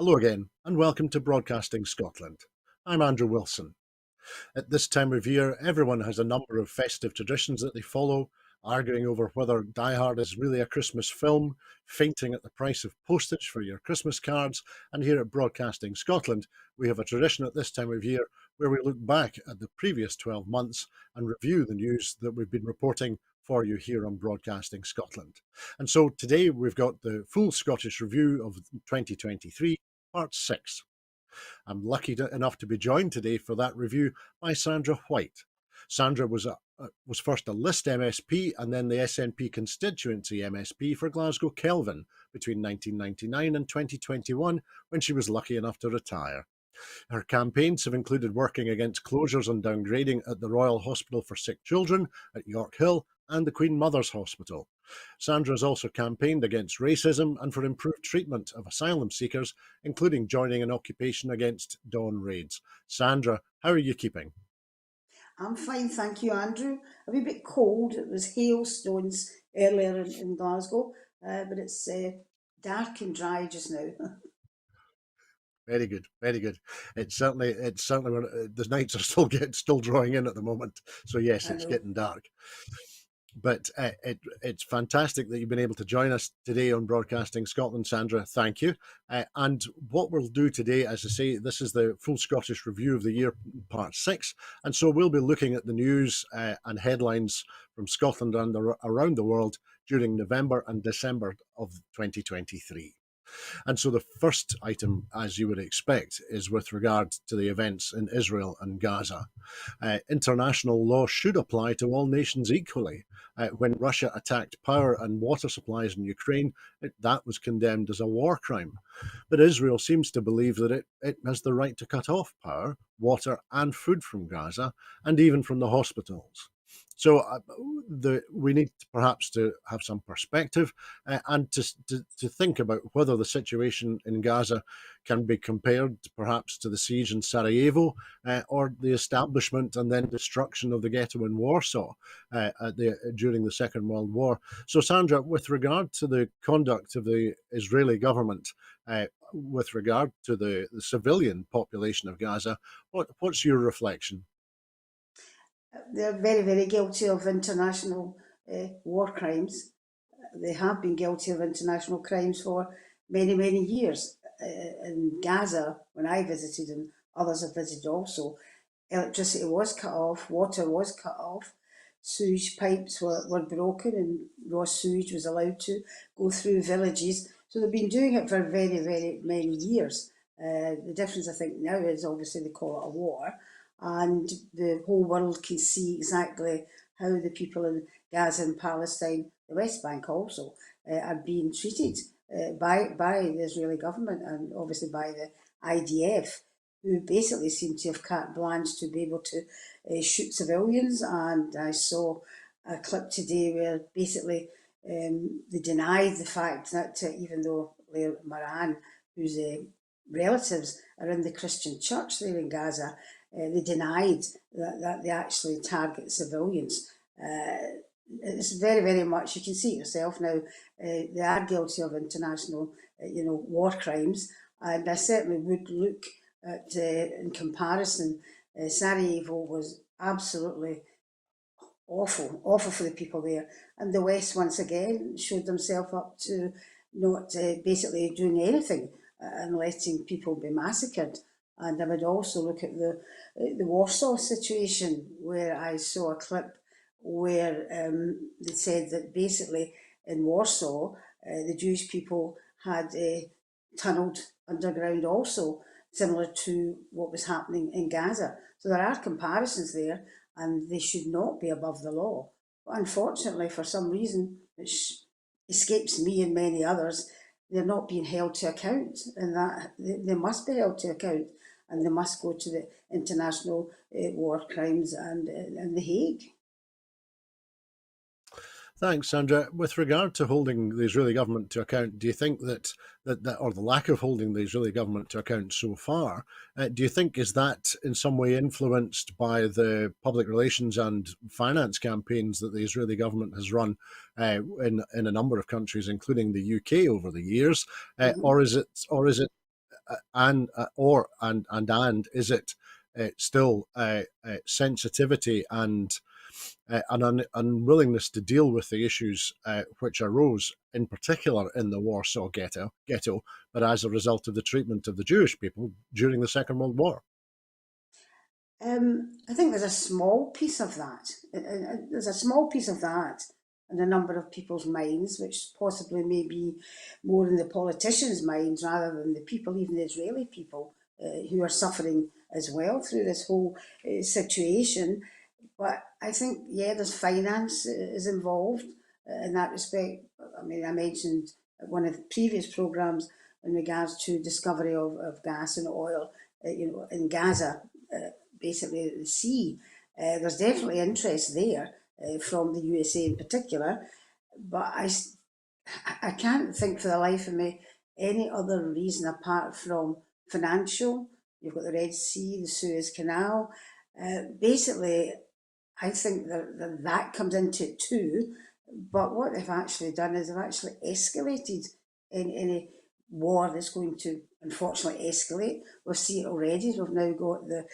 Hello again, and welcome to Broadcasting Scotland. I'm Andrew Wilson. At this time of year, everyone has a number of festive traditions that they follow, arguing over whether Die Hard is really a Christmas film, fainting at the price of postage for your Christmas cards, and here at Broadcasting Scotland, we have a tradition at this time of year where we look back at the previous 12 months and review the news that we've been reporting for you here on Broadcasting Scotland. And so today we've got the full Scottish review of 2023, Part 6. I'm lucky enough to be joined today for that review by Sandra White. Sandra was first a list MSP and then the SNP constituency MSP for Glasgow Kelvin between 1999 and 2021, when she was lucky enough to retire. Her campaigns have included working against closures and downgrading at the Royal Hospital for Sick Children at York Hill and the Queen Mother's Hospital. Sandra has also campaigned against racism and for improved treatment of asylum seekers, including joining an occupation against dawn raids. Sandra, how are you keeping? I'm fine, thank you, Andrew. A wee bit cold. It was hailstones earlier in Glasgow, but it's dark and dry just now. Very good, very good. It's certainly the nights are still drawing in at the moment. So yes, I it's know. getting dark. But it's fantastic that you've been able to join us today on Broadcasting Scotland, Sandra. Thank you. And what we'll do today, as I say, this is the full Scottish review of the year, part 6. And so we'll be looking at the news and headlines from Scotland and around the world during November and December of 2023. And so the first item, as you would expect, is with regard to the events in Israel and Gaza. International law should apply to all nations equally. When Russia attacked power and water supplies in Ukraine, that was condemned as a war crime. But Israel seems to believe that it has the right to cut off power, water, and food from Gaza, and even from the hospitals. So we need perhaps to have some perspective and to think about whether the situation in Gaza can be compared perhaps to the siege in Sarajevo or the establishment and then destruction of the ghetto in Warsaw during the Second World War. So, Sandra, with regard to the conduct of the Israeli government, with regard to the civilian population of Gaza, what's your reflection? They're very, very guilty of international war crimes. They have been guilty of international crimes for many, many years. In Gaza, when I visited, and others have visited also, electricity was cut off, water was cut off, sewage pipes were broken, and raw sewage was allowed to go through villages. So they've been doing it for very, very many years. The difference, I think, now is obviously they call it a war, and the whole world can see exactly how the people in Gaza and Palestine, the West Bank also, are being treated by the Israeli government and obviously by the IDF, who basically seem to have carte blanche to be able to shoot civilians. And I saw a clip today where basically they denied the fact that even though Leah Moran, whose relatives are in the Christian church there in Gaza, they denied that they actually target civilians. It's very, very much, you can see it yourself now, they are guilty of international, war crimes. And I certainly would look at, in comparison, Sarajevo was absolutely awful, awful for the people there. And the West, once again, showed themselves up to not basically doing anything and letting people be massacred. And I would also look at the Warsaw situation, where I saw a clip where they said that basically in Warsaw, the Jewish people had tunnelled underground also, similar to what was happening in Gaza. So there are comparisons there, and they should not be above the law. But unfortunately, for some reason, which escapes me and many others, they're not being held to account, and that they must be held to account, and they must go to the International War Crimes and the Hague. Thanks, Sandra. With regard to holding the Israeli government to account, do you think or the lack of holding the Israeli government to account so far, do you think is that in some way influenced by the public relations and finance campaigns that the Israeli government has run in a number of countries, including the UK, over the years, Mm-hmm. or is it and is it still sensitivity and an unwillingness to deal with the issues which arose, in particular in the Warsaw ghetto, but as a result of the treatment of the Jewish people during the Second World War? I think there's a small piece of that. There's a small piece of that in a number of people's minds, which possibly may be more in the politicians' minds rather than the people, even the Israeli people, who are suffering as well through this whole situation. But I think, yeah, there's finance is involved in that respect. I mean, I mentioned one of the previous programs in regards to discovery of gas and oil, in Gaza, basically the sea. There's definitely interest there from the USA in particular, but I can't think for the life of me any other reason apart from financial. You've got the Red Sea, the Suez Canal. Basically, I think that comes into it too. But what they've actually done is they've actually escalated any war that's going to unfortunately escalate. We've seen it already. We've now got the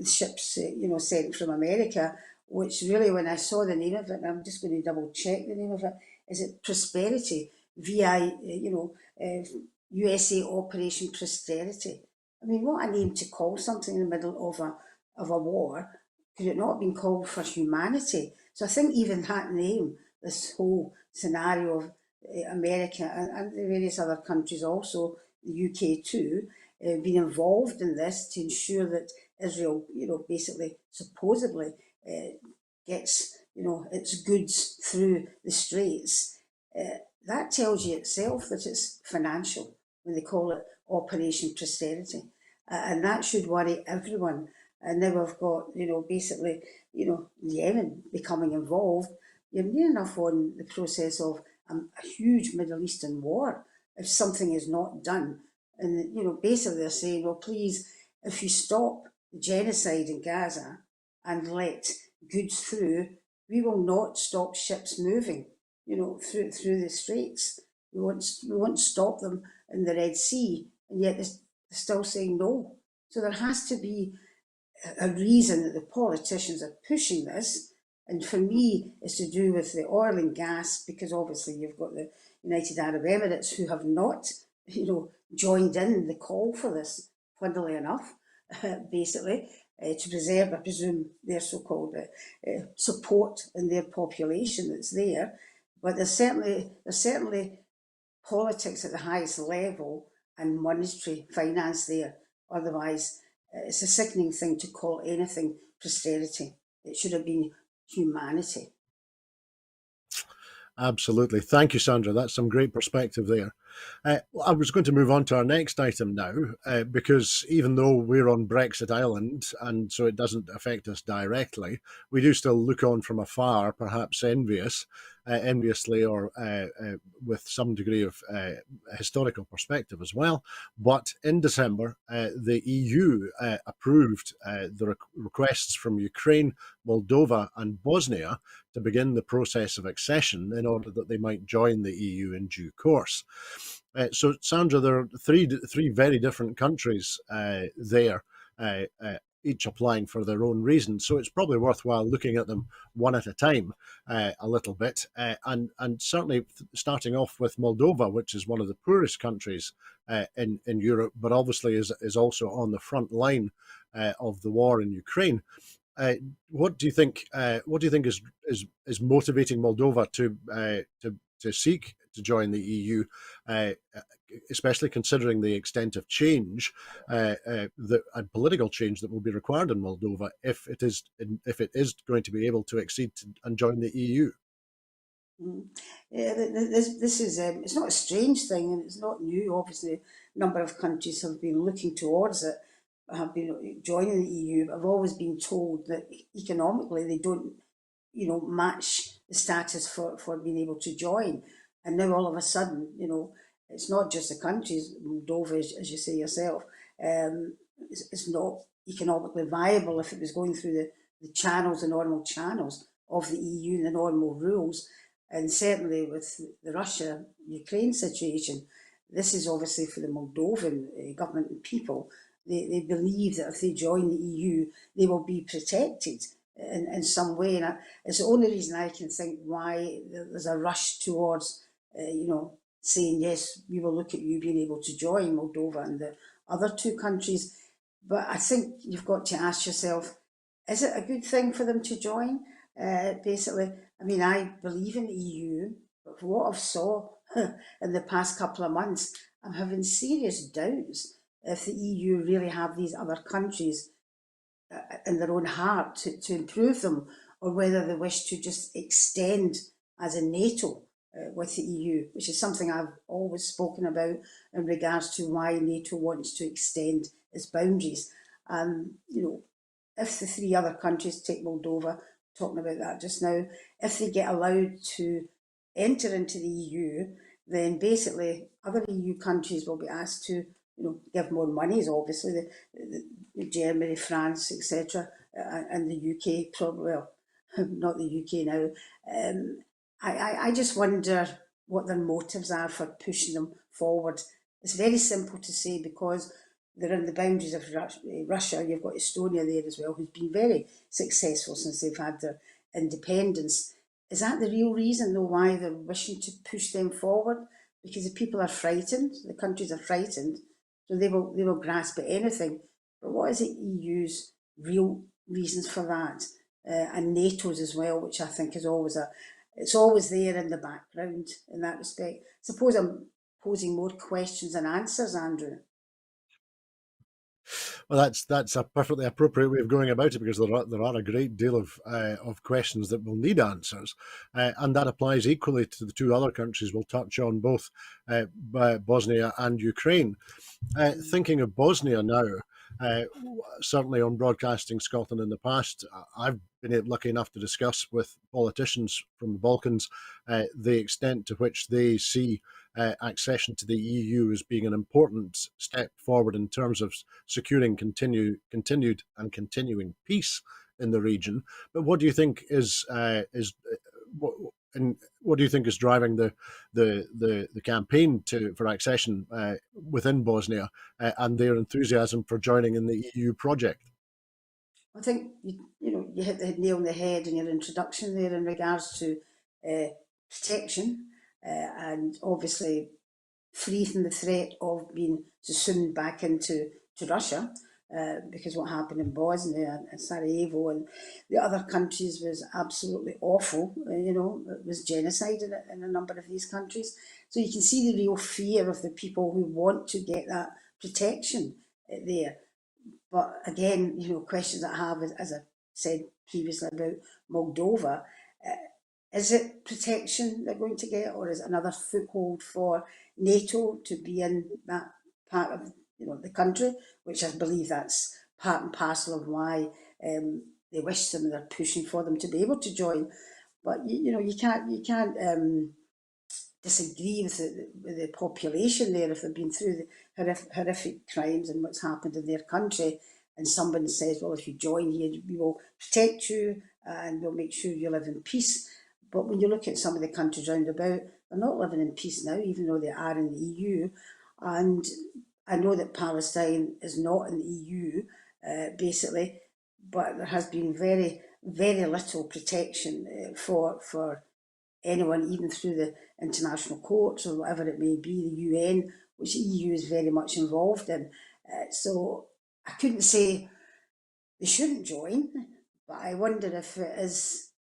ships, sent from America, which really, when I saw the name of it, and I'm just going to double check the name of it, is it Prosperity? VI, USA Operation Prosperity. I mean, what a name to call something in the middle of a war. Could it not have been called for humanity? So I think even that name, this whole scenario of America and the various other countries also, the UK too, being involved in this to ensure that Israel, basically, supposedly gets, its goods through the straits. That tells you itself that it's financial when they call it Operation Prosperity. And that should worry everyone. And now we've got, basically, Yemen becoming involved. You're near enough on the process of a huge Middle Eastern war if something is not done. And, basically they're saying, well, please, if you stop the genocide in Gaza and let goods through, we will not stop ships moving, through the straits. We won't stop them in the Red Sea, and yet they're still saying no. So there has to be a reason that the politicians are pushing this. And for me, it's to do with the oil and gas, because obviously you've got the United Arab Emirates who have not, joined in the call for this, funnily enough, basically, to preserve, I presume, their so-called support in their population that's there. But there's certainly politics at the highest level and monetary finance there. Otherwise, it's a sickening thing to call anything prosperity. It should have been humanity. Absolutely. Thank you, Sandra. That's some great perspective there. I was going to move on to our next item now, because even though we're on Brexit Island and so it doesn't affect us directly, we do still look on from afar, perhaps enviously or with some degree of historical perspective as well. But in December, the EU approved the requests from Ukraine, Moldova, and Bosnia to begin the process of accession in order that they might join the EU in due course. So, Sandra, there are three very different countries there, each applying for their own reasons. So it's probably worthwhile looking at them one at a time a little bit, and certainly starting off with Moldova, which is one of the poorest countries in Europe, but obviously is also on the front line of the war in Ukraine. What do you think? What do you think is motivating Moldova to seek to join the EU, especially considering the extent of change, and political change that will be required in Moldova if it is going to be able to accede and join the EU? Mm. Yeah, this is it's not a strange thing, and it's not new. Obviously, a number of countries have been looking towards it, have been joining the EU. But I've always been told that economically they don't, match the status for being able to join. And now all of a sudden, it's not just the countries. Moldova, as you say yourself, it's not economically viable if it was going through the channels, the normal channels of the EU and the normal rules. And certainly with the Russia-Ukraine situation, this is obviously for the Moldovan government and people. They believe that if they join the EU, they will be protected in some way. And it's the only reason I can think why there's a rush towards, saying, yes, we will look at you being able to join Moldova and the other two countries. But I think you've got to ask yourself, is it a good thing for them to join? Basically, I mean, I believe in the EU, but for what I've saw in the past couple of months, I'm having serious doubts if the EU really have these other countries in their own heart to improve them, or whether they wish to just extend as a NATO with the EU, which is something I've always spoken about in regards to why NATO wants to extend its boundaries. And, if the three other countries, take Moldova, talking about that just now, if they get allowed to enter into the EU, then basically other EU countries will be asked to, give more monies, obviously, Germany, France, etc., and the UK, probably, well, not the UK now. I just wonder what their motives are for pushing them forward. It's very simple to say because they're in the boundaries of Russia. You've got Estonia there as well, who's been very successful since they've had their independence. Is that the real reason, though, why they're wishing to push them forward? Because the people are frightened, the countries are frightened, so they will grasp at anything. But what is the EU's real reasons for that? And NATO's as well, which I think is always it's always there in the background in that respect. Suppose I'm posing more questions than answers, Andrew. Well, that's a perfectly appropriate way of going about it, because there are a great deal of questions that will need answers, and that applies equally to the two other countries we'll touch on, both Bosnia and Ukraine. Thinking of Bosnia now, uh, certainly on Broadcasting Scotland in the past, I've been lucky enough to discuss with politicians from the Balkans the extent to which they see accession to the EU as being an important step forward in terms of securing continued and continuing peace in the region. But what do you think what do you think is driving the campaign for accession within Bosnia, and their enthusiasm for joining in the EU project? I think you hit the nail on the head in your introduction there in regards to protection, and obviously free from the threat of being subsumed back into Russia, because what happened in Bosnia and Sarajevo and the other countries was absolutely awful. It was genocide in a number of these countries. So you can see the real fear of the people who want to get that protection there. But again, questions I have, as I said previously about Moldova, is it protection they're going to get, or is it another foothold for NATO to be in that part of the country, which I believe that's part and parcel of why they wish them, they're pushing for them to be able to join. But you can't disagree with the population there if they've been through the horrific crimes and what's happened in their country. And someone says, well, if you join here, we will protect you and we'll make sure you live in peace. But when you look at some of the countries round about, they're not living in peace now, even though they are in the EU. And I know that Palestine is not in the EU, basically, but there has been very, very little protection for anyone, even through the international courts or whatever it may be, the UN, which the EU is very much involved in. So I couldn't say they shouldn't join, but I wonder if it is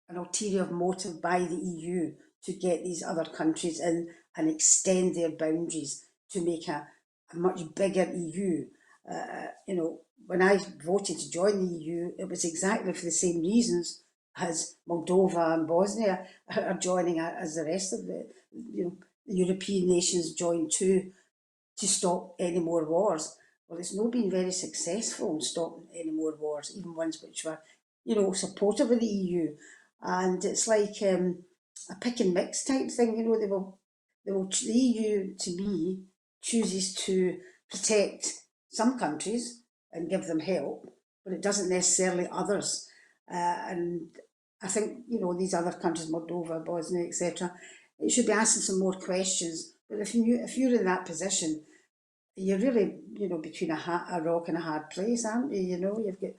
an ulterior motive by the EU to get these other countries in and extend their boundaries to make a much bigger EU. When I voted to join the EU, it was exactly for the same reasons as Moldova and Bosnia are joining, as the rest of the European nations joined too, to stop any more wars. Well, it's not been very successful in stopping any more wars, even ones which were, supportive of the EU. And it's like a pick and mix type thing. The EU, to me, chooses to protect some countries and give them help, but it doesn't necessarily others. And I think these other countries, Moldova, Bosnia, etc., it should be asking some more questions But if you're in that position, you're really, between a rock and a hard place, aren't you? You've got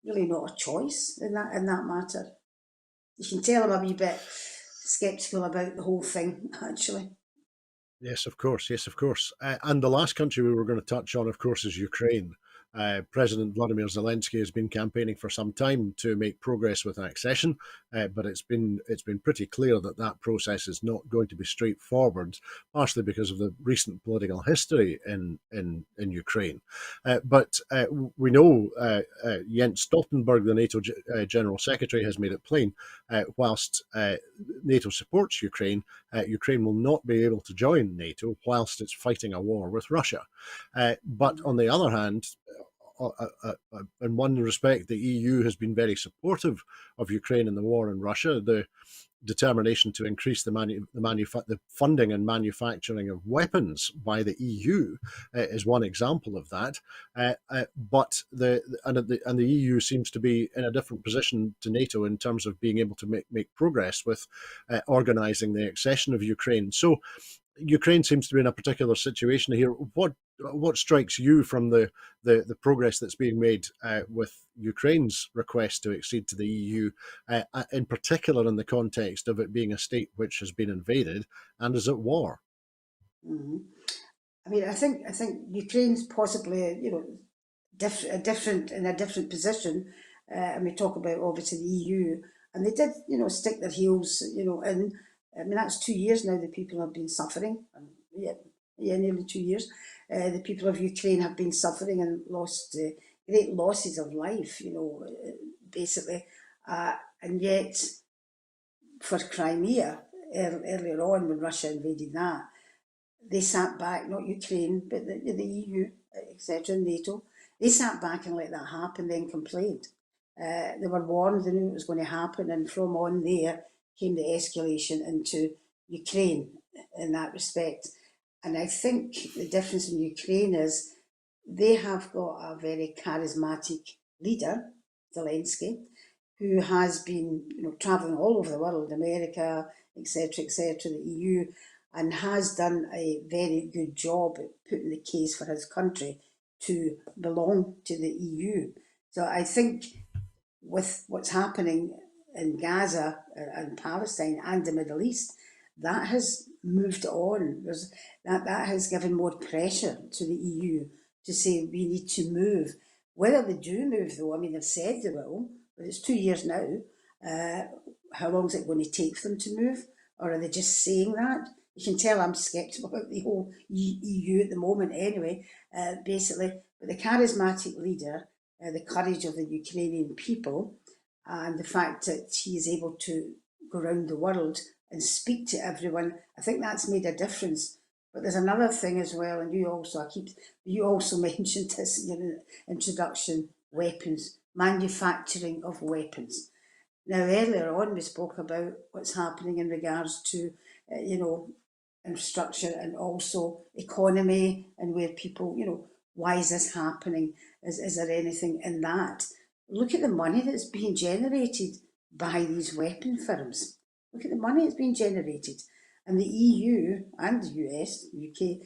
really not a choice in that matter. You can tell I'm a wee bit sceptical about the whole thing, actually. Yes, of course. Yes, of course. And the last country we were going to touch on, of course, is Ukraine. President Vladimir Zelensky has been campaigning for some time to make progress with accession, but it's been pretty clear that that process is not going to be straightforward, partially because of the recent political history in Ukraine. But we know Jens Stoltenberg, the NATO General Secretary, has made it plain. Whilst NATO supports Ukraine, Ukraine will not be able to join NATO whilst it's fighting a war with Russia. But on the other hand, in one respect, the EU has been very supportive of Ukraine in the war in Russia. The determination to increase the funding and manufacturing of weapons by the EU is one example of that. But the EU seems to be in a different position to NATO in terms of being able to make progress with organising the accession of Ukraine. So Ukraine seems to be in a particular situation here. What strikes you from the progress that's being made with Ukraine's request to accede to the EU, in particular in the context of it being a state which has been invaded and is at war? Hmm. I mean, I think Ukraine's possibly, different in a different position, and we talk about obviously the EU, and they did, stick their heels, in. I mean, that's 2 years now. The people have been suffering. Yeah, yeah, nearly 2 years. The people of Ukraine have been suffering and lost great losses of life. Basically, and yet for Crimea earlier on when Russia invaded that, they sat back, not Ukraine, but the EU, etc., NATO. They sat back and let that happen, then complained. They were warned, they knew it was going to happen, and from on there came the escalation into Ukraine in that respect. And I think the difference in Ukraine is they have got a very charismatic leader, Zelensky, who has been, travelling all over the world, America, etc., the EU, and has done a very good job at putting the case for his country to belong to the EU. So I think with what's happening in Gaza and Palestine and the Middle East, that has moved on. That has given more pressure to the EU to say we need to move. Whether they do move, though, I mean, they've said they will, but it's 2 years now. How long is it going to take for them to move? Or are they just saying that? You can tell I'm sceptical about the whole EU at the moment, anyway, basically. But the charismatic leader, the courage of the Ukrainian people, and the fact that he is able to go around the world and speak to everyone, I think that's made a difference. But there's another thing as well, and you also mentioned this in your introduction: weapons, manufacturing of weapons. Now, earlier on, we spoke about what's happening in regards to, infrastructure and also economy and where people, why is this happening? Is there anything in that? Look at the money that's being generated by these weapon firms. Look at the money that's being generated. And the EU and the US, UK,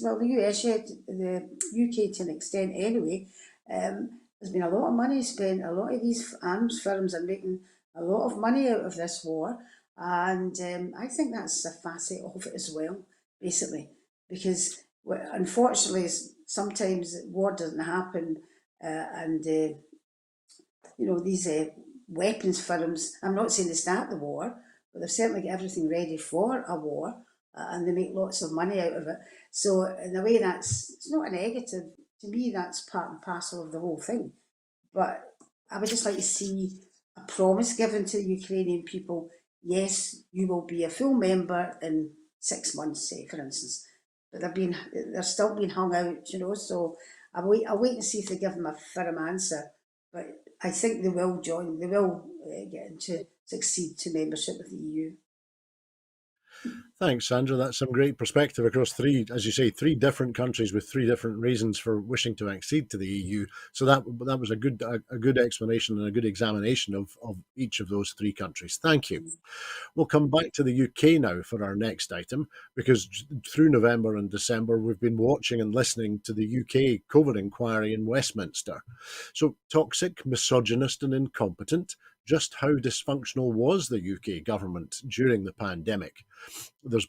well, the US, yeah, the UK to an extent anyway, there's been a lot of money spent. A lot of these arms firms are making a lot of money out of this war. And I think that's a facet of it as well, basically, because unfortunately, sometimes war doesn't happen, and these weapons firms. I'm not saying they start the war, but they've certainly got everything ready for a war, and they make lots of money out of it. So in a way, it's not a negative. To me, that's part and parcel of the whole thing. But I would just like to see a promise given to the Ukrainian people. Yes, you will be a full member in 6 months, say, for instance. But they're still being hung out, So I'll wait and see if they give them a firm answer. But I think they will join. They will get into succeed to membership with the EU. Thanks, Sandra. That's some great perspective across three, as you say, three different countries with three different reasons for wishing to accede to the EU. So that was a good explanation and a good examination of each of those three countries. Thank you. We'll come back to the UK now for our next item, because through November and December, we've been watching and listening to the UK COVID inquiry in Westminster. So, toxic, misogynist, and incompetent. Just how dysfunctional was the UK government during the pandemic?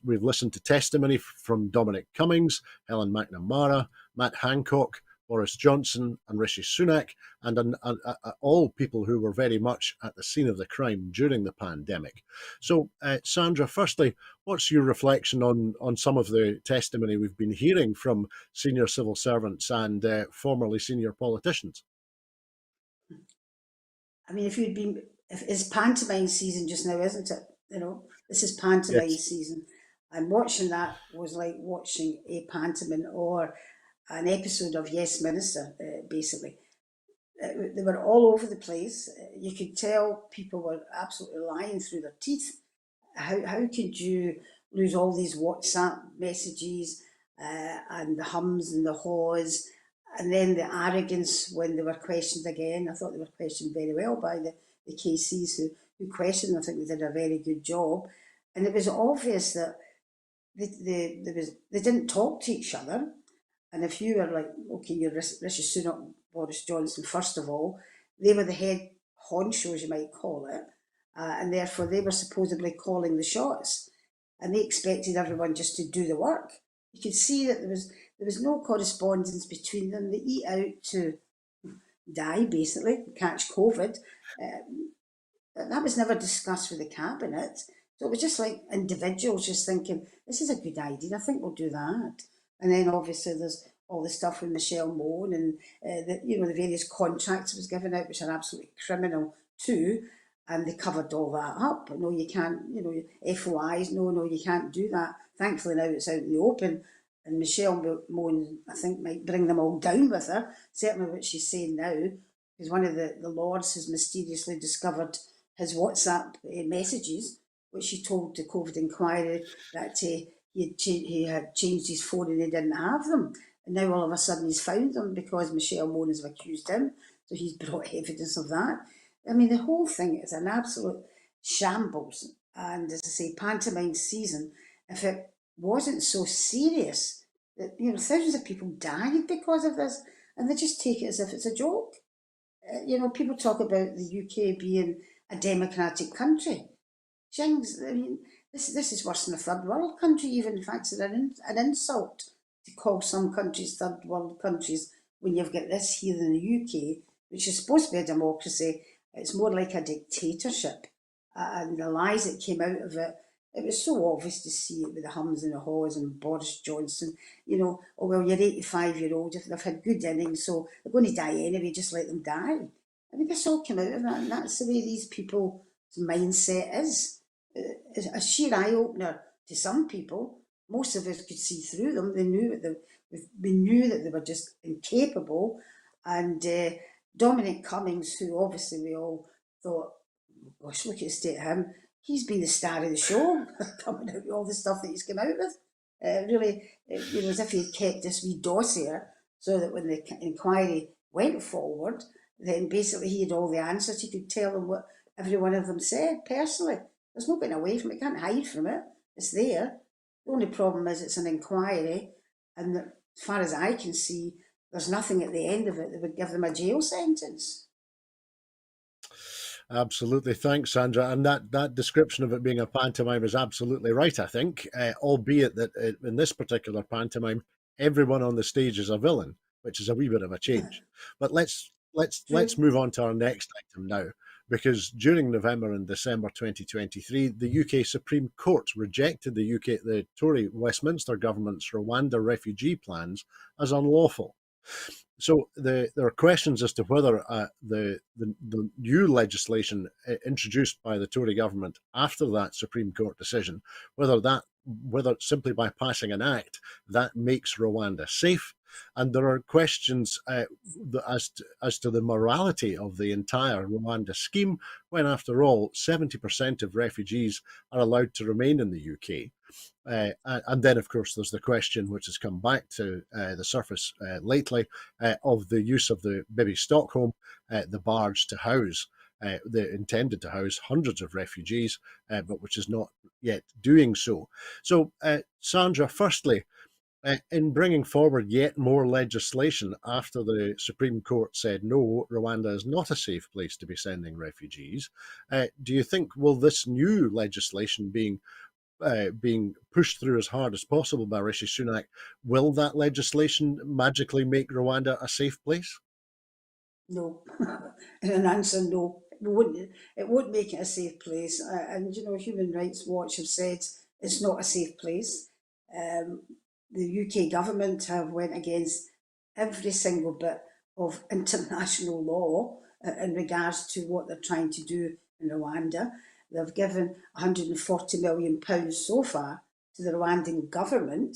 We've listened to testimony from Dominic Cummings, Helen McNamara, Matt Hancock, Boris Johnson, and Rishi Sunak, and all people who were very much at the scene of the crime during the pandemic. So, Sandra, firstly, what's your reflection on some of the testimony we've been hearing from senior civil servants and formerly senior politicians? I mean, if it's pantomime season just now, isn't it? You know, this is pantomime Yes. season. And watching that was like watching a pantomime or an episode of Yes Minister, basically. They were all over the place. You could tell people were absolutely lying through their teeth. How could you lose all these WhatsApp messages and the hums and the haws, and then the arrogance when they were questioned again? I thought they were questioned very well by the KCs who questioned them. I think they did a very good job. And it was obvious that they didn't talk to each other. And if you were like, okay, you're Rishi Sunak, Boris Johnson, first of all, they were the head honchos, you might call it, and therefore they were supposedly calling the shots, and they expected everyone just to do the work. You could see that there was no correspondence between them. They eat out to die, basically, catch COVID. That was never discussed with the cabinet. So it was just like individuals just thinking, this is a good idea, I think we'll do that. And then obviously there's all the stuff with Michelle Mone and the various contracts it was given out, which are absolutely criminal too. And they covered all that up. No, you can't, FOIs, no, you can't do that. Thankfully now it's out in the open. And Michelle Mone, I think, might bring them all down with her. Certainly what she's saying now, because one of the lords has mysteriously discovered his WhatsApp messages, which he told the COVID inquiry that he had changed his phone and he didn't have them. And now all of a sudden he's found them because Michelle Mone has accused him. So he's brought evidence of that. I mean, the whole thing is an absolute shambles. And as I say, pantomime season, if it wasn't so serious, that thousands of people died because of this, and they just take it as if it's a joke. People talk about the UK being a democratic country. Jings, I mean, this is worse than a third world country, even. In fact, it's an insult to call some countries third world countries when you've got this here in the UK, which is supposed to be a democracy. It's more like a dictatorship. And the lies that came out of it, it was so obvious to see it with the hums and the haws and Boris Johnson. Oh, well, you're 85-year-old, they've had good innings, so they're going to die anyway, just let them die. I mean, this all came out of that, and that's the way these people's mindset is. It's a sheer eye opener to some people. Most of us could see through them. We knew that they were just incapable. And Dominic Cummings, who obviously we all thought, gosh, look at the state of him. He's been the star of the show, coming out with all the stuff that he's come out with. Really, as if he'd kept this wee dossier so that when the inquiry went forward, then basically he had all the answers. He could tell them what every one of them said personally. There's no getting away from it. You can't hide from it. It's there. The only problem is it's an inquiry, and as far as I can see, there's nothing at the end of it that would give them a jail sentence. Absolutely. Thanks, Sandra. And that description of it being a pantomime is absolutely right, I think, albeit that in this particular pantomime, everyone on the stage is a villain, which is a wee bit of a change. But let's True. move on to our next item now, because during November and December 2023, the UK Supreme Court rejected the Tory Westminster government's Rwanda refugee plans as unlawful. So there are questions as to whether the new legislation introduced by the Tory government after that Supreme Court decision, whether simply by passing an act that makes Rwanda safe, and there are questions as to the morality of the entire Rwanda scheme, when after all 70% of refugees are allowed to remain in the UK. And then, of course, there's the question which has come back to the surface lately of the use of the Bibi Stockholm, the barge to house. Intended to house hundreds of refugees, but which is not yet doing so. So, Sandra, firstly, in bringing forward yet more legislation after the Supreme Court said no, Rwanda is not a safe place to be sending refugees, do you think will this new legislation being pushed through as hard as possible by Rishi Sunak, will that legislation magically make Rwanda a safe place? No. And an answer, no. It won't make it a safe place. And, Human Rights Watch have said it's not a safe place. Um, the UK government have went against every single bit of international law in regards to what they're trying to do in Rwanda. They've given £140 million so far to the Rwandan government,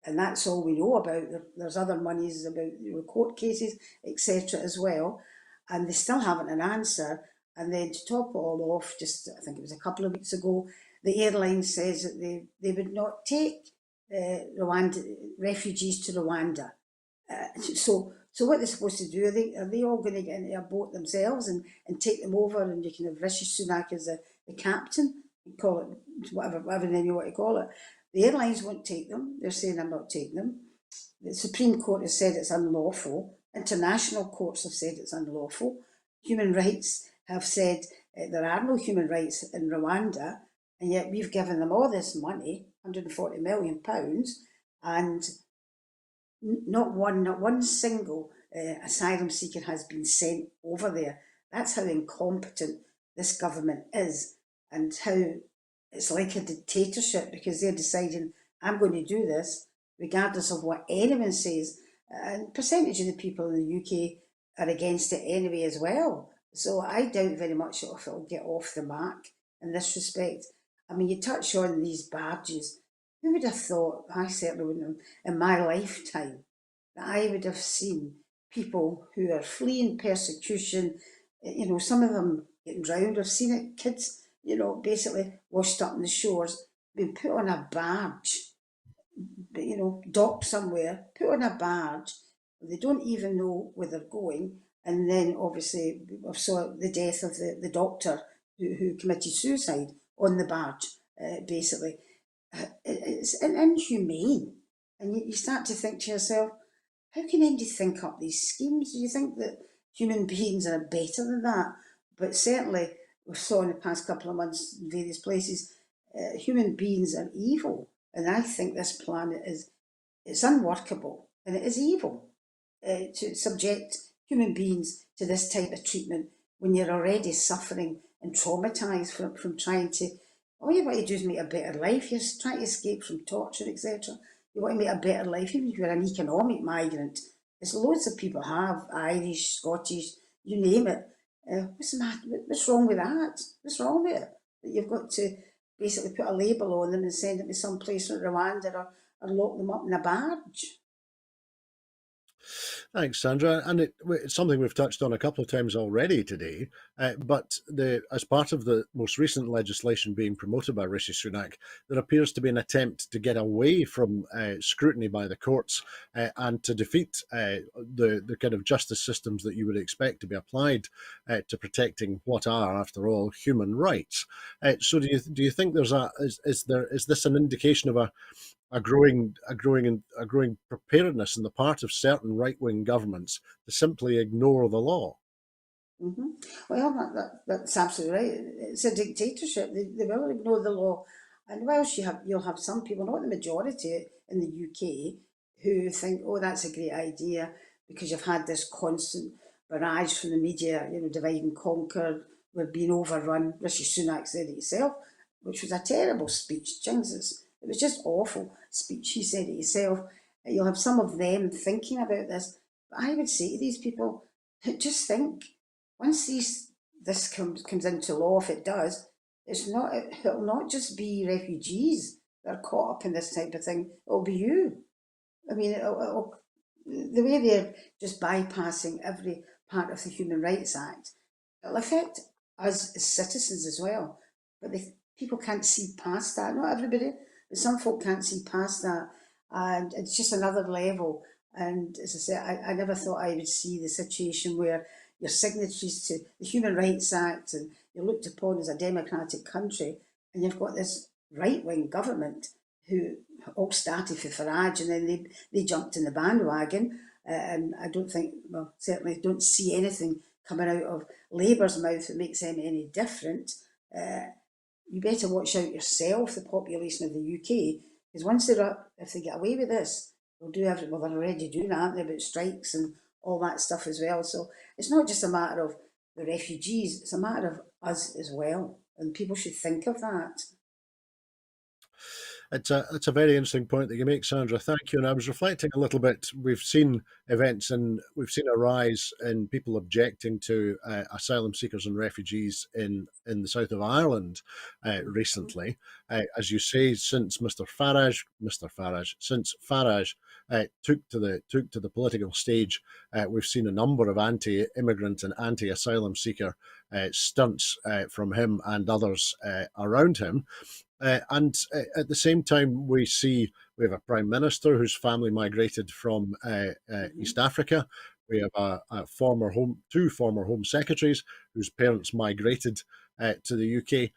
and that's all we know about. There's other monies about court cases, etc. as well, and they still haven't an answer. And then to top it all off, just I think it was a couple of weeks ago, the airline says that they would not take Rwanda refugees to Rwanda. So what they're supposed to do? Are they all going to get into a boat themselves and take them over? And you can have Rishi Sunak as the captain, call it whatever name you want to call it. The airlines won't take them. They're saying I'm not taking them. The Supreme Court has said it's unlawful. International courts have said it's unlawful. Human rights have said there are no human rights in Rwanda, and yet we've given them all this money, £140 million, and not one single asylum seeker has been sent over there. That's how incompetent this government is, and how it's like a dictatorship, because they're deciding, I'm going to do this regardless of what anyone says. And percentage of the people in the UK are against it anyway as well. So I doubt very much if it'll get off the mark in this respect. I mean, you touch on these barges. Who would have thought, I certainly wouldn't have, in my lifetime, that I would have seen people who are fleeing persecution, some of them getting drowned. I've seen it, kids, basically washed up in the shores, being put on a barge, docked somewhere, put on a barge. They don't even know where they're going. And then obviously I saw the death of the doctor who committed suicide on the barge, basically. It's inhumane. And you start to think to yourself, how can anybody think up these schemes? Do you think that human beings are better than that? But certainly, we saw in the past couple of months in various places, human beings are evil. And I think this planet it's unworkable and it is evil to subject human beings to this type of treatment when you're already suffering and traumatised from trying to. All you want to do is make a better life. You're trying to escape from torture, etc. You want to make a better life, even if you're an economic migrant. As loads of people have, Irish, Scottish, you name it. What's the matter? What's wrong with that? What's wrong with it? That you've got to basically put a label on them and send them to some place in Rwanda, or lock them up in a barge. Thanks, Sandra. And it's something we've touched on a couple of times already today. But as part of the most recent legislation being promoted by Rishi Sunak, there appears to be an attempt to get away from scrutiny by the courts and to defeat the kind of justice systems that you would expect to be applied to protecting what are, after all, human rights. So, do you think is this an indication of a growing preparedness on the part of certain right-wing governments to simply ignore the law? Hmm. Well, that's absolutely right. It's a dictatorship. They will ignore the law. And whilst you'll have some people, not the majority in the UK, who think, oh, that's a great idea, because you've had this constant barrage from the media, divide and conquer, we're being overrun. Rishi Sunak said it himself, which was a terrible speech. Jesus, it was just awful speech. He said it himself. You'll have some of them thinking about this. But I would say to these people, just think, once this comes into law, if it does, it'll not just be refugees that are caught up in this type of thing. It'll be you. I mean, the way they're just bypassing every part of the Human Rights Act, it'll affect us as citizens as well. But people can't see past that. Not everybody. But some folk can't see past that, and it's just another level. And as I say, I never thought I would see the situation where you're signatories to the Human Rights Act and you're looked upon as a democratic country, and you've got this right wing government who all started for Farage and then they jumped in the bandwagon. And I don't think, well, certainly don't see anything coming out of Labour's mouth that makes them any different. Uh, you better watch out yourself, the population of the UK, because once they're up, if they get away with this, they'll do everything. Well, they're already doing that, aren't they, about strikes and all that stuff as well. So it's not just a matter of the refugees, it's a matter of us as well. And people should think of that. It's a very interesting point that you make, Sandra. Thank you. And I was reflecting a little bit. We've seen events and we've seen a rise in people objecting to asylum seekers and refugees in the south of Ireland recently. As you say, since since Farage took to the political stage, we've seen a number of anti-immigrant and anti-asylum seeker stunts from him and others around him. And at the same time, we have a prime minister whose family migrated from Mm-hmm. East Africa. We have two former home secretaries whose parents migrated to the UK.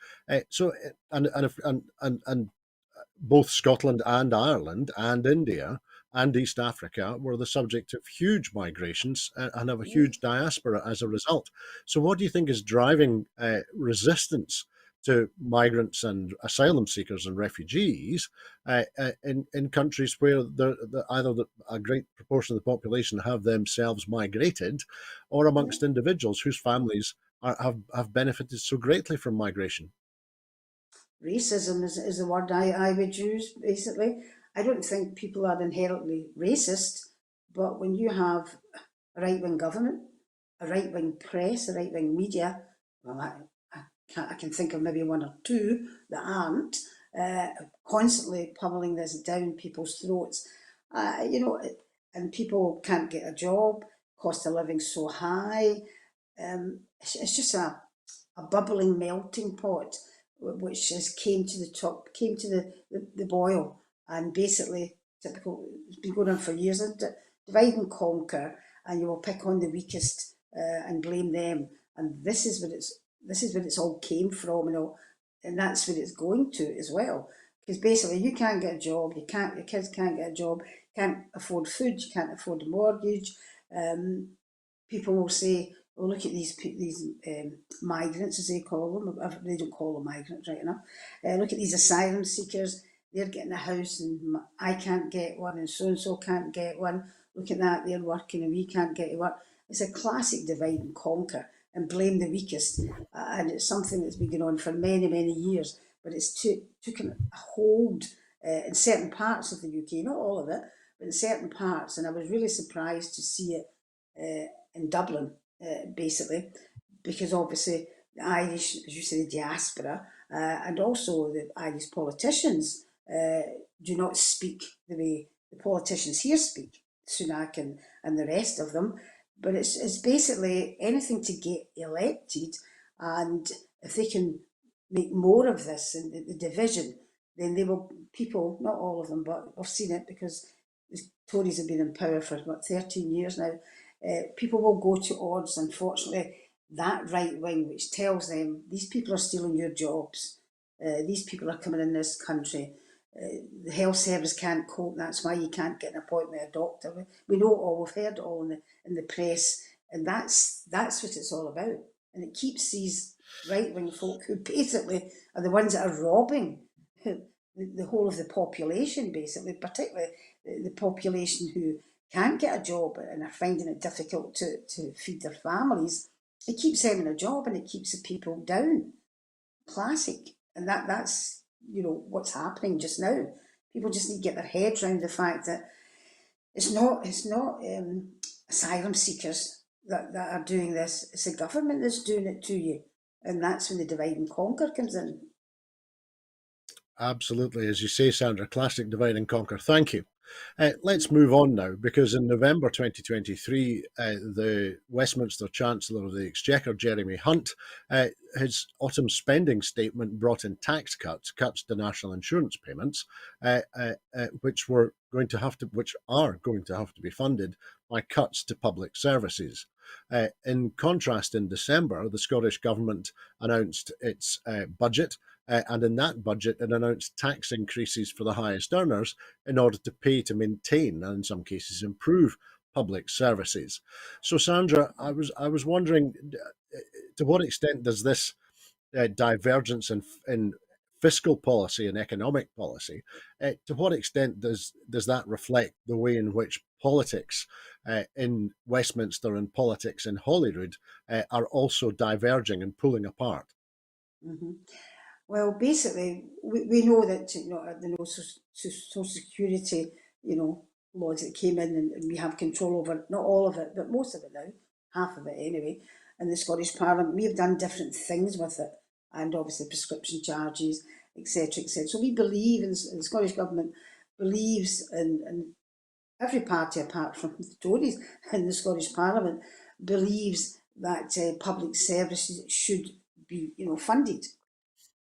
And both Scotland and Ireland and India and East Africa were the subject of huge migrations and have a Yes. huge diaspora as a result. So, what do you think is driving resistance to migrants and asylum seekers and refugees in countries where a great proportion of the population have themselves migrated, or Yeah. amongst individuals whose families have benefited so greatly from migration? Racism is the word I would use, basically. I don't think people are inherently racist, but when you have a right wing government, a right wing press, a right wing media, well, I can think of maybe one or two that aren't, uh, constantly pummeling this down people's throats. You know, and people can't get a job, cost of living so high. It's just a bubbling melting pot which has came to the top, came to the boil, and basically typical. It's been going on for years. And divide and conquer, and you will pick on the weakest and blame them. And this is where it's all came from, you know, and that's where it's going to as well. Because basically, you can't get a job, your kids can't get a job, can't afford food, you can't afford a mortgage. Um, People will say, "Oh, look at these migrants, as they call them. They don't call them migrants, right enough. Look at these asylum seekers. They're getting a house, and I can't get one, and so can't get one. Look at that, they're working, and we can't get to work." It's a classic divide and conquer and blame the weakest, and it's something that's been going on for many years. But it's taken a hold in certain parts of the UK, not all of it, but in certain parts. And I was really surprised to see it in Dublin, basically, because obviously the Irish, as you say, the diaspora, and also the Irish politicians do not speak the way the politicians here speak, Sunak and the rest of them. But it's basically anything to get elected, and if they can make more of this and the division, then they will, people, not all of them, but I've seen it because the Tories have been in power for what, 13 years now. People will go to odds, unfortunately, that right wing which tells them these people are stealing your jobs, these people are coming in this country, the health service can't cope, that's why you can't get an appointment with a doctor. We know it all, we've heard it all in the press, and that's what it's all about. And it keeps these right wing folk who basically are the ones that are robbing the whole of the population, basically, particularly the population who can't get a job and are finding it difficult to feed their families. It keeps them in a job and it keeps the people down. Classic. And that's, you know, what's happening just now. People just need to get their heads around the fact that it's not asylum seekers that are doing this. It's the government that's doing it to you. And that's when the divide and conquer comes in. Absolutely. As you say, Sandra, classic divide and conquer. Thank you. Let's move on now, because in November 2023, the Westminster Chancellor of the Exchequer, Jeremy Hunt, his autumn spending statement brought in tax cuts, cuts to national insurance payments, which are going to have to be funded by cuts to public services. In contrast, in December, the Scottish Government announced its budget, and in that budget, it announced tax increases for the highest earners in order to pay to maintain and in some cases improve public services. So, Sandra, I was wondering, to what extent does this divergence in fiscal policy and economic policy, to what extent does that reflect the way in which politics in Westminster and politics in Holyrood are also diverging and pulling apart? Mhm. Well, basically, we know that Social Security, laws that came in, and we have control over not all of it, but most of it now, half of it anyway. In the Scottish Parliament, we have done different things with it, and obviously prescription charges, etc., etc. So we believe in the Scottish Government believes in every party apart from the Tories in the Scottish Parliament believes that public services should be, funded.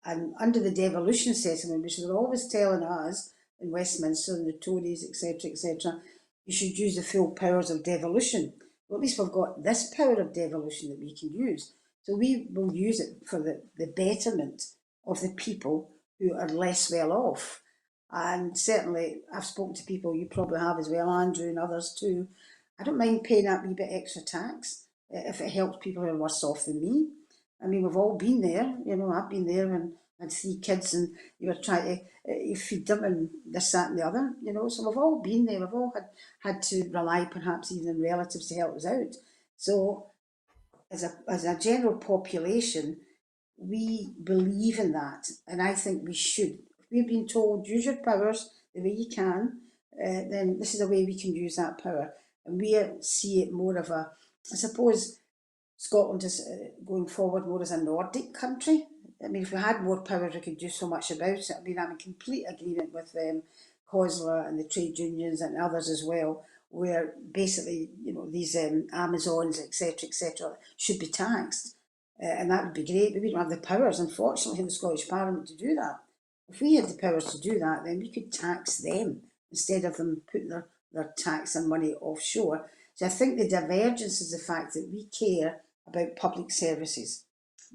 And under the devolution settlement, which they're always telling us in Westminster and the Tories, etc., etc., you should use the full powers of devolution. Well, at least we've got this power of devolution that we can use. So we will use it for the betterment of the people who are less well off. And certainly, I've spoken to people, you probably have as well, Andrew, and others too. I don't mind paying that wee bit extra tax if it helps people who are worse off than me. I mean, we've all been there. I've been there and had 3 kids, and you were trying to you feed them and this, that, and the other. So we've all been there. We've all had to rely, perhaps even on relatives, to help us out. So as a general population, we believe in that, and I think we should. If we've been told use your powers the way you can, then this is a way we can use that power, and we see it more of a, I suppose, Scotland is going forward more as a Nordic country. I mean, if we had more power, we could do so much about it. I mean, I'm in complete agreement with COSLA and the trade unions and others as well, where basically, these Amazons, etc., should be taxed. And that would be great, but we don't have the powers, unfortunately, in the Scottish Parliament to do that. If we had the powers to do that, then we could tax them instead of them putting their tax and money offshore. So I think the divergence is the fact that we care about public services.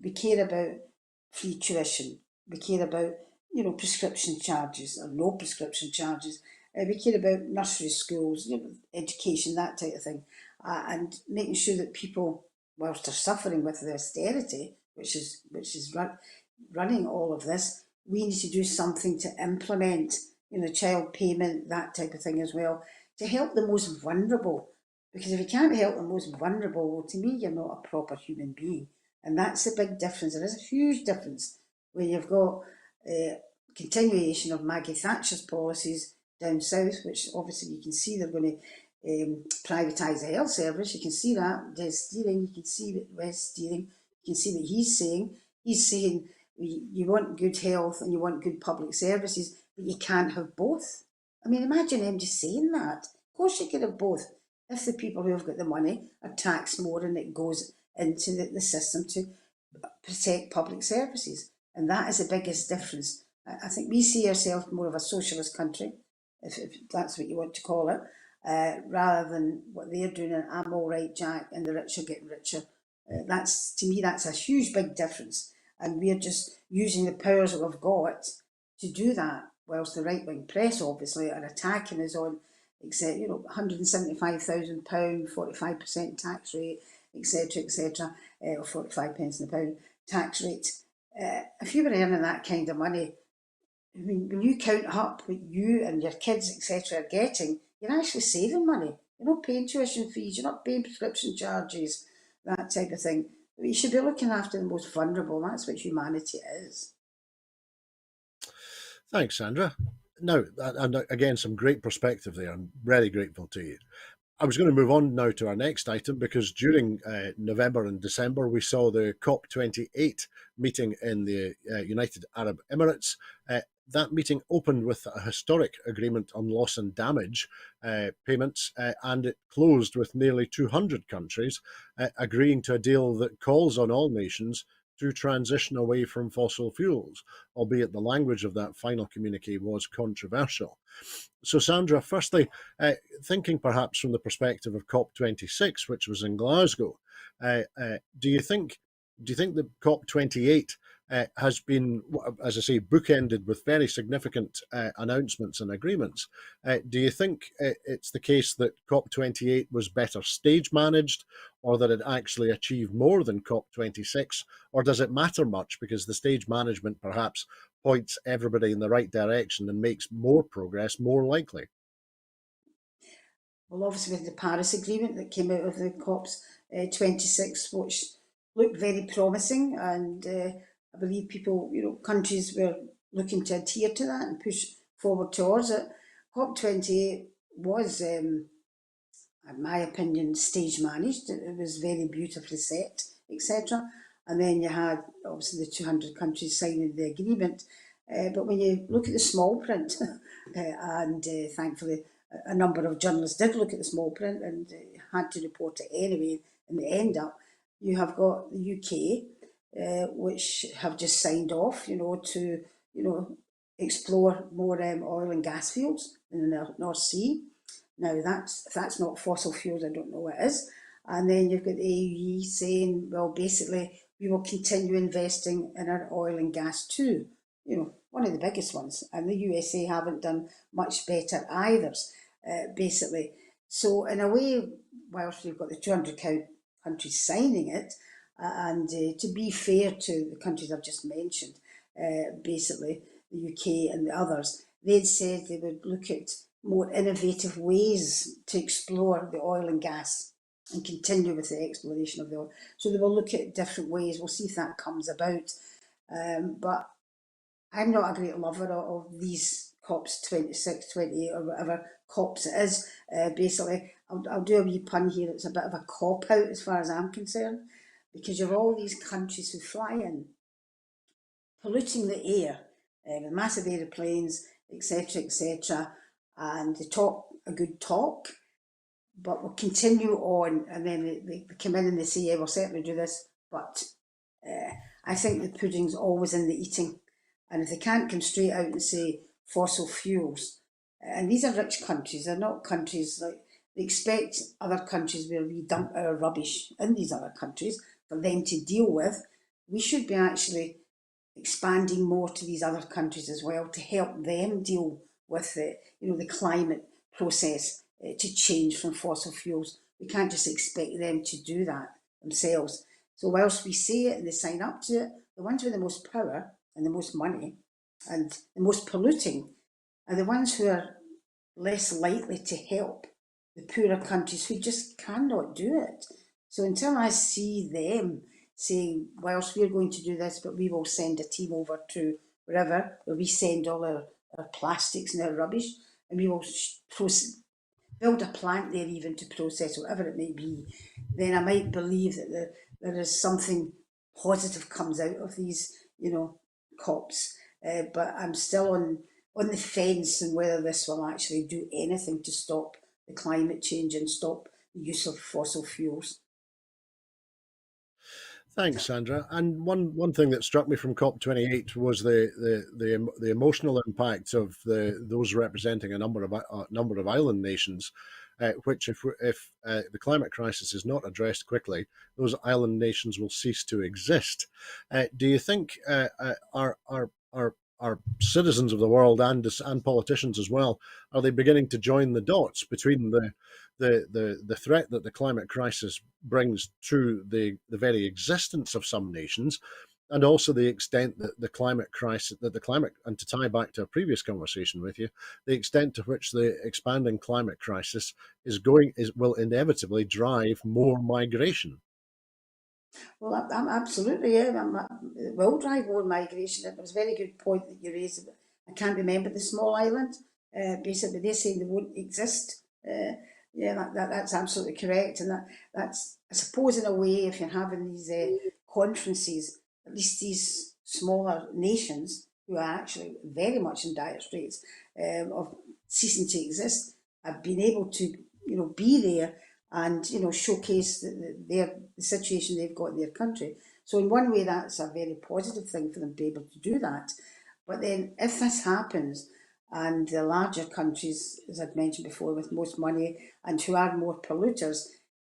We care about free tuition. We care about, prescription charges or no prescription charges. We care about nursery schools, education, that type of thing, and making sure that people, whilst they're suffering with the austerity, which is running all of this, we need to do something to implement, child payment, that type of thing as well, to help the most vulnerable. Because if you can't help the most vulnerable, well, to me, you're not a proper human being. And that's the big difference. There is a huge difference when you've got continuation of Maggie Thatcher's policies down south, which obviously you can see they're going to privatise the health service. You can see that. Des Steering, you can see that West Steering, you can see what he's saying. He's saying you want good health and you want good public services, but you can't have both. I mean, imagine him just saying that. Of course you can have both if the people who have got the money are taxed more and it goes into the system to protect public services. And that is the biggest difference. I think we see ourselves more of a socialist country, if that's what you want to call it, rather than what they're doing, and I'm all right, Jack, and the rich are getting richer. That's, to me, that's a huge big difference. And we're just using the powers that we've got to do that, whilst the right wing press obviously are attacking us on, except, £175,000, 45% tax rate, etc., or 45 pence in the pound tax rate. If you were earning that kind of money, I mean, when you count up what you and your kids, etc., are getting, you're actually saving money. You're not paying tuition fees, you're not paying prescription charges, that type of thing. But you should be looking after the most vulnerable. That's what humanity is. Thanks, Sandra. Now, and again, some great perspective there. I'm really grateful to you. I was going to move on now to our next item because during November and December we saw the COP28 meeting in the United Arab Emirates. That meeting opened with a historic agreement on loss and damage payments, and it closed with nearly 200 countries agreeing to a deal that calls on all nations to transition away from fossil fuels, albeit the language of that final communique was controversial. So, Sandra, firstly, thinking perhaps from the perspective of COP26, which was in Glasgow, do you think that COP28 has been, as I say, bookended with very significant announcements and agreements? Do you think it's the case that COP28 was better stage managed, or that it actually achieved more than COP26, or does it matter much because the stage management perhaps points everybody in the right direction and makes more progress more likely? Well, obviously with the Paris Agreement that came out of the COPs 26, which looked very promising, and I believe people, countries were looking to adhere to that and push forward towards it. COP 28 was, in my opinion, stage managed. It was very beautifully set, etc. And then you had obviously the 200 countries signing the agreement. But when you look at the small print, and thankfully a number of journalists did look at the small print and had to report it anyway, and they end up, you have got the UK, which have just signed off, to, explore more oil and gas fields in the North Sea. Now if that's not fossil fuels, I don't know what is. And then you've got the AUE saying, well, basically, we will continue investing in our oil and gas too. One of the biggest ones. And the USA haven't done much better either, basically. So in a way, whilst we've got the 200 countries signing it, and to be fair to the countries I've just mentioned, basically the UK and the others, they'd said they would look at more innovative ways to explore the oil and gas and continue with the exploration of the oil. So they will look at different ways. We'll see if that comes about. But I'm not a great lover of these COPs 26, 28, or whatever COPs it is. Basically, I'll do a wee pun here. It's a bit of a cop out as far as I'm concerned, because you've all these countries who fly in, polluting the air with massive aeroplanes, etc., etc., and they talk a good talk, but we'll continue on, and then they come in and they say, yeah, we'll certainly do this, but I think the pudding's always in the eating. And if they can't come straight out and say fossil fuels, and these are rich countries, they're not countries like, they expect other countries where we dump our rubbish in these other countries for them to deal with. We should be actually expanding more to these other countries as well to help them deal with the climate process to change from fossil fuels. We can't just expect them to do that themselves. So whilst we say it and they sign up to it, the ones with the most power and the most money and the most polluting are the ones who are less likely to help the poorer countries who just cannot do it. So until I see them saying, whilst we're going to do this, but we will send a team over to wherever, where we send all our plastics and our rubbish, and we will build a plant there even to process whatever it may be, then I might believe that there is something positive comes out of these, COPs. But I'm still on the fence on whether this will actually do anything to stop the climate change and stop the use of fossil fuels. Thanks, Sandra. And one thing that struck me from COP28 was the emotional impact of those representing a number of island nations, which if the climate crisis is not addressed quickly, those island nations will cease to exist. Do you think our citizens of the world and politicians as well, are they beginning to join the dots between the threat that the climate crisis brings to the very existence of some nations, and also the extent that and to tie back to a previous conversation with you, the extent to which the expanding climate crisis will inevitably drive more migration? Well, I'm absolutely, yeah. It will drive more migration. It was a very good point that you raised. I can't remember the small island. Basically, they're saying they won't exist. Yeah, that's absolutely correct, and that's, I suppose, in a way, if you're having these conferences, at least these smaller nations who are actually very much in dire straits of ceasing to exist, have been able to, be there and showcase the situation they've got in their country. So in one way, that's a very positive thing for them to be able to do that. But then, if this happens, and the larger countries, as I've mentioned before, with most money and who are more polluters,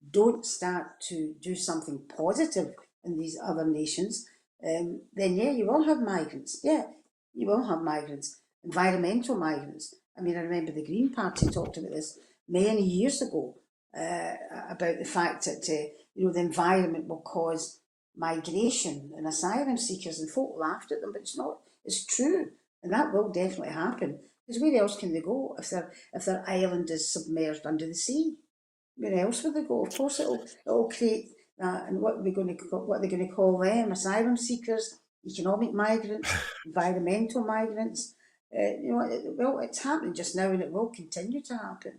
don't start to do something positive in these other nations, then yeah, you will have migrants. Yeah, you will have migrants, environmental migrants. I mean, I remember the Green Party talked about this many years ago, about the fact that the environment will cause migration and asylum seekers, and folk laughed at them, but it's not. It's true, and that will definitely happen. Because where else can they go if their island is submerged under the sea? Where else would they go? Of course, it'll create that. And what are they going to call them? Asylum seekers, economic migrants, environmental migrants. Well, it's happening just now, and it will continue to happen.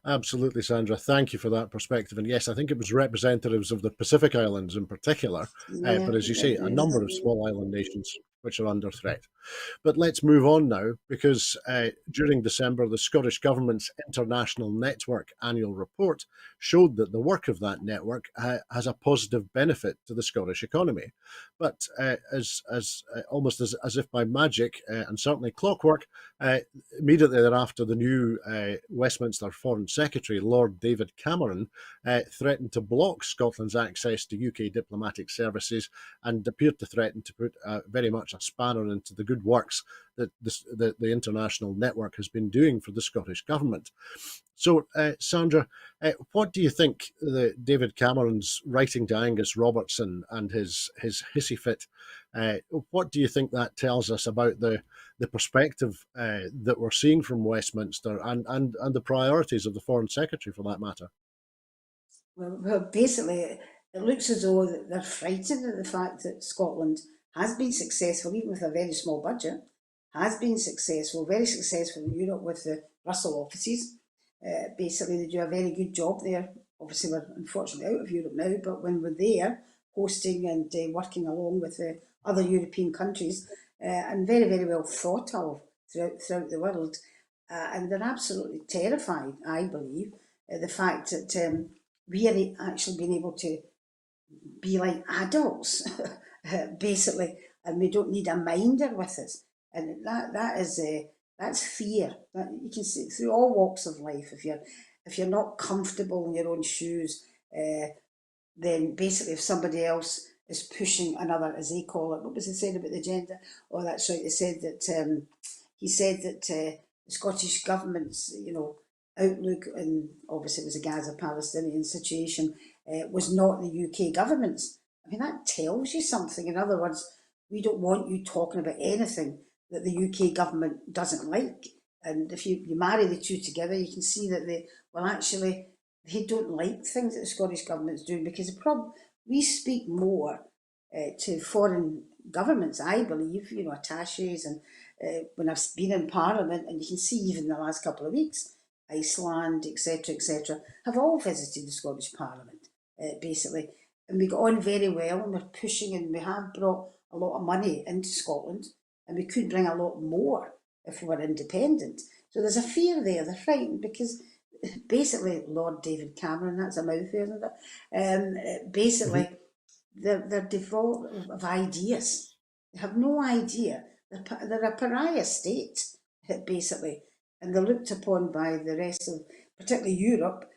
Absolutely, Sandra. Thank you for that perspective. And yes, I think it was representatives of the Pacific Islands in particular, Yeah, but as you yeah, say, a yeah. number of small island nations which are under threat. But let's move on now, because during December, the Scottish Government's International Network annual report showed that the work of that network has a positive benefit to the Scottish economy. But almost as if by magic, and certainly clockwork, immediately thereafter, the new Westminster Foreign Secretary, Lord David Cameron, threatened to block Scotland's access to UK diplomatic services and appeared to threaten to put very much a spanner into the good works that the international network has been doing for the Scottish Government. So, Sandra, what do you think David Cameron's writing to Angus Robertson and his hissy fit? What do you think that tells us about the perspective that we're seeing from Westminster and the priorities of the Foreign Secretary, for that matter? Well, basically, it looks as though that they're frightened at the fact that Scotland has been successful, even with a very small budget, has been successful, very successful in Europe with the Russell offices. Basically, they do a very good job there. Obviously, we're unfortunately out of Europe now, but when we're there, hosting and working along with the other European countries, and very, very well thought of throughout the world, and they're absolutely terrified, I believe, at the fact that we are actually being able to be like adults, basically, and we don't need a minder with us. And that's fear. That you can see through all walks of life. If you're not comfortable in your own shoes, then basically if somebody else is pushing another, as they call it, what was it said about the gender? Oh, that's right. They said that he said that the Scottish government's, outlook, and obviously it was a Gaza-Palestinian situation, was not the UK government's. I mean, that tells you something. In other words, we don't want you talking about anything that the UK government doesn't like. And if you marry the two together, you can see that actually, they don't like things that the Scottish government's doing, because the problem, we speak more to foreign governments, I believe, attaches, and when I've been in Parliament, and you can see even the last couple of weeks, Iceland, etc., have all visited the Scottish Parliament, basically. And we got on very well, and we're pushing, and we have brought a lot of money into Scotland, and we could bring a lot more if we were independent. So there's a fear there, they're frightened, because basically Lord David Cameron, that's a mouthful, isn't it? Basically, they're devoid of ideas. They have no idea. They're a pariah state, basically, and they're looked upon by the rest of, particularly Europe.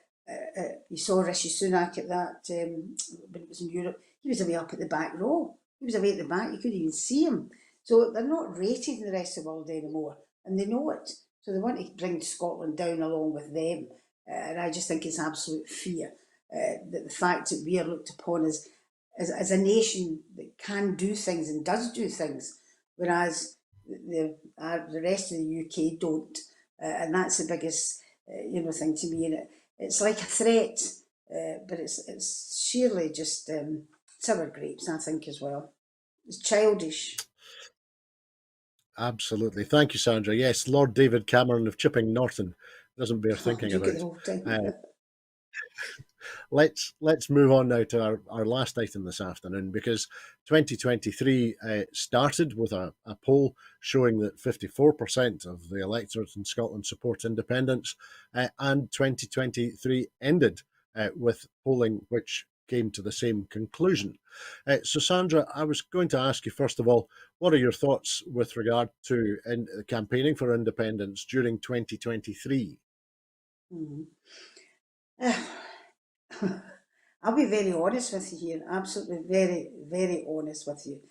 You saw Rishi Sunak at that when it was in Europe. He was away up at the back row. He was away at the back. You couldn't even see him. So they're not rated in the rest of the world anymore, and they know it. So they want to bring Scotland down along with them, and I just think it's absolute fear that the fact that we are looked upon as a nation that can do things and does do things, whereas the rest of the UK don't, and that's the biggest thing to me. And it's like a threat, but it's sheerly just sour grapes, I think, as well. It's childish. Absolutely. Thank you, Sandra. Yes, Lord David Cameron of Chipping Norton. doesn't bear I thinking do get about. the whole time. Uh, let's move on now to our last item this afternoon, because 2023 started with a poll showing that 54% of the electorate in Scotland support independence, and 2023 ended with polling which came to the same conclusion. So, Sandra, I was going to ask you, first of all, what are your thoughts with regard to campaigning for independence during 2023? Mm. I'll be very honest with you here, absolutely very, very honest with you.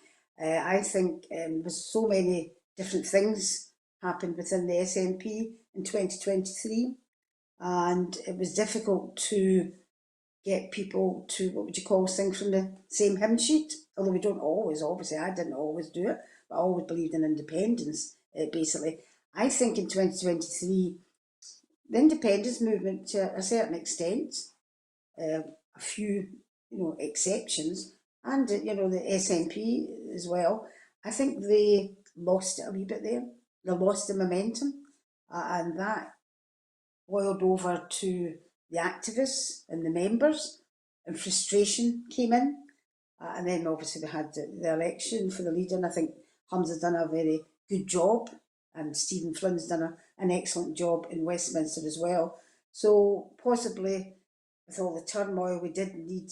I think there's so many different things happened within the SNP in 2023, and it was difficult to get people to, what would you call, sing from the same hymn sheet. Although we don't always, obviously, I didn't always do it, but I always believed in independence, basically. I think in 2023, the independence movement, to a certain extent, a few, exceptions, and the SNP as well. I think they lost it a wee bit there. They lost the momentum, and that boiled over to the activists and the members, and frustration came in. And then obviously we had the election for the leader, and I think Humza's done a very good job, and Stephen Flynn's done an excellent job in Westminster as well. So possibly with all the turmoil, we did need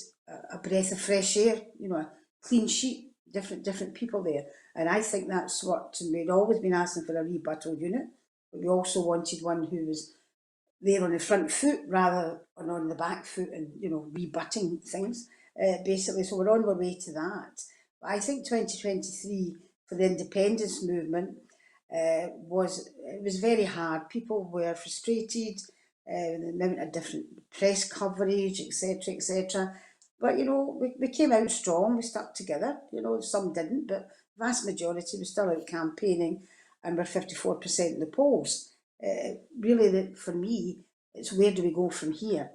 a breath of fresh air, a clean sheet, different people there. And I think that's what, and we'd always been asking for a rebuttal unit, but we also wanted one who was there on the front foot rather than on the back foot, and rebutting things, basically. So we're on our way to that. But I think 2023 for the independence movement was very hard. People were frustrated, the amount of different press coverage, etc., etc. But we came out strong. We stuck together. Some didn't, but vast majority was still out campaigning, and we're 54% in the polls. Really, for me, it's where do we go from here?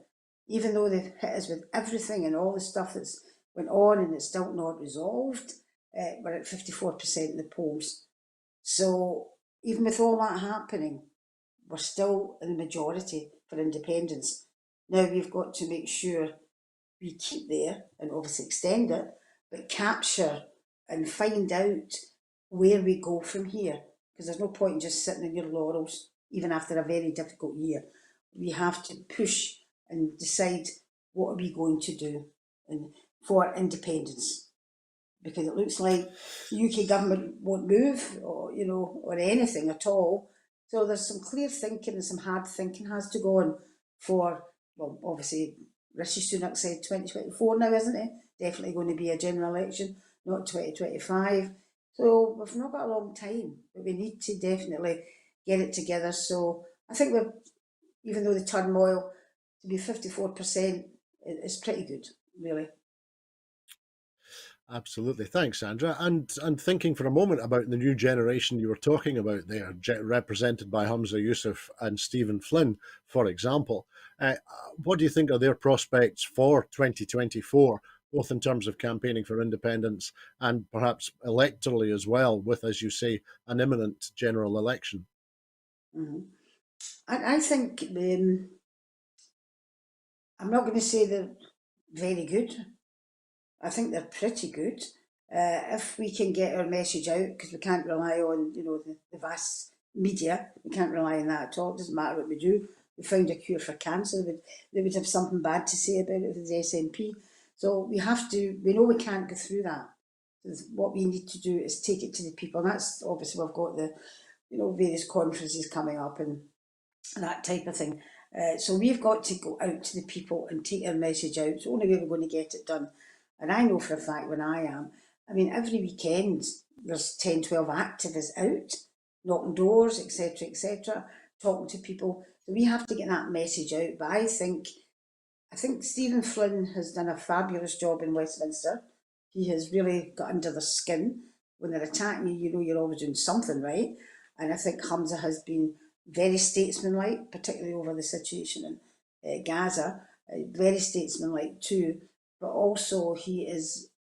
Even though they've hit us with everything and all the stuff that's went on and it's still not resolved, we're at 54% in the polls. So even with all that happening, we're still in the majority for independence. Now we've got to make sure we keep there and obviously extend it, but capture and find out where we go from here. Because there's no point in just sitting on your laurels, even after a very difficult year. We have to push and decide what are we going to do for independence. Because it looks like the UK government won't move, or anything at all. So there's some clear thinking and some hard thinking has to go on for, well, obviously Rishi Sunak said 2024 now, isn't it? Definitely going to be a general election, not 2025. So we've not got a long time, but we need to definitely get it together. So I think we're, even though the turmoil, to be 54% is pretty good, really. Absolutely. Thanks, Sandra. And thinking for a moment about the new generation you were talking about there, represented by Humza Yousaf and Stephen Flynn, for example, what do you think are their prospects for 2024, both in terms of campaigning for independence and perhaps electorally as well, with, as you say, an imminent general election? Mm-hmm. I think I'm not going to say they're very good. I think they're pretty good. If we can get our message out, because we can't rely on the vast media, we can't rely on that at all. It doesn't matter what we do. We found a cure for cancer. They would have something bad to say about it with the SNP. So we have to. We know we can't go through that. What we need to do is take it to the people. And that's obviously we've got the various conferences coming up and that type of thing. So we've got to go out to the people and take our message out. It's the only way we're going to get it done. And I know for a fact when I mean, every weekend there's 10, 12 activists out, knocking doors, etc., talking to people. So we have to get that message out. But I think Stephen Flynn has done a fabulous job in Westminster. He has really got under the skin. When they're attacking you, you're always doing something right. And I think Humza has been very statesmanlike, particularly over the situation in Gaza. Very statesmanlike too, but also he is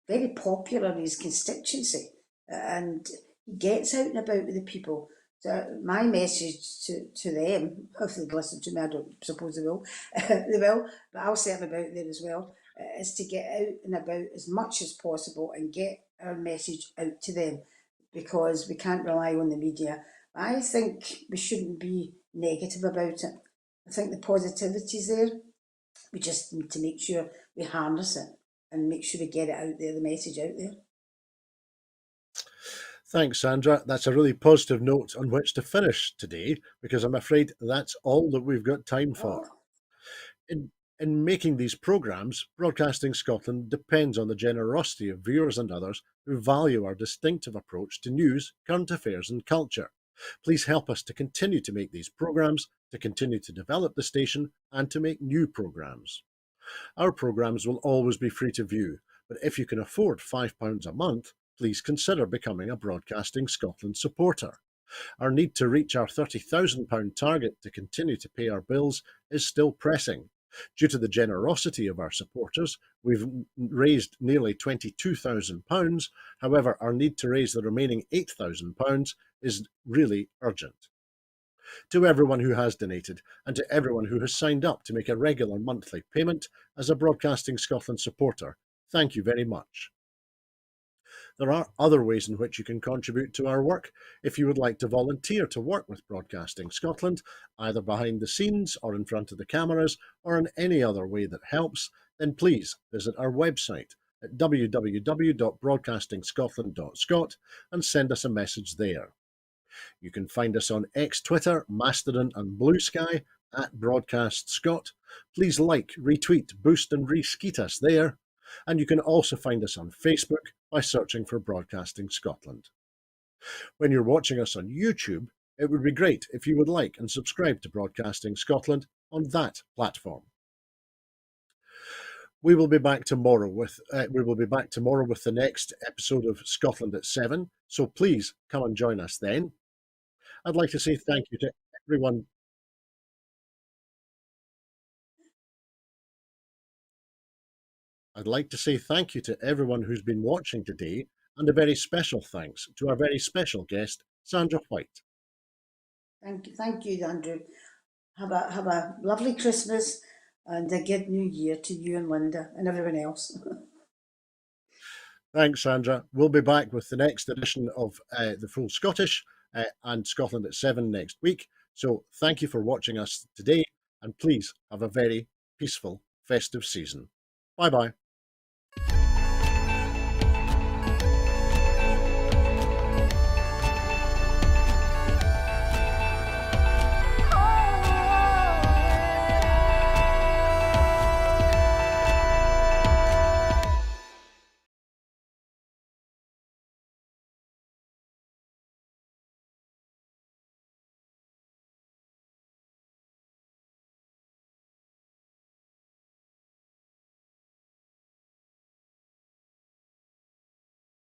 very popular in his constituency, and he gets out and about with the people. So my message to them, if they listen to me, I don't suppose they will, they will, but I'll certainly be out there as well, is to get out and about as much as possible and get our message out to them, because we can't rely on the media. I think we shouldn't be negative about it. I think the positivity's there. We just need to make sure we harness it and make sure we get it out there, the message out there. Thanks, Sandra. That's a really positive note on which to finish today, because I'm afraid that's all that we've got time for. Oh, In, in making these programmes, Broadcasting Scotland depends on the generosity of viewers and others who value our distinctive approach to news, current affairs, and culture. Please help us to continue to make these programmes, to continue to develop the station, and to make new programmes. Our programmes will always be free to view, but if you can afford £5 a month, please consider becoming a Broadcasting Scotland supporter. Our need to reach our £30,000 target to continue to pay our bills is still pressing. Due to the generosity of our supporters, we've raised nearly £22,000. However, our need to raise the remaining £8,000 is really urgent. To everyone who has donated, and to everyone who has signed up to make a regular monthly payment as a Broadcasting Scotland supporter, thank you very much. There are other ways in which you can contribute to our work. If you would like to volunteer to work with Broadcasting Scotland, either behind the scenes or in front of the cameras, or in any other way that helps, then please visit our website at www.broadcastingscotland.scot and send us a message there. You can find us on X, Twitter, Mastodon, and Blue Sky at Broadcast Scot. Please like, retweet, boost, and reskeet us there. And you can also find us on Facebook by searching for Broadcasting Scotland. When you're watching us on YouTube, it would be great if you would like and subscribe to Broadcasting Scotland on that platform. We will be back tomorrow with the next episode of Scotland at 7. So please come and join us then. I'd like to say thank you to everyone. I'd like to say thank you to everyone who's been watching today, and a very special thanks to our very special guest, Sandra White. thank you, Andrew. Have a lovely Christmas and a good New Year to you and Linda and everyone else. Thanks, Sandra. We'll be back with the next edition of the Full Scottish and Scotland at 7 next week. So thank you for watching us today, and please have a very peaceful festive season. Bye-bye.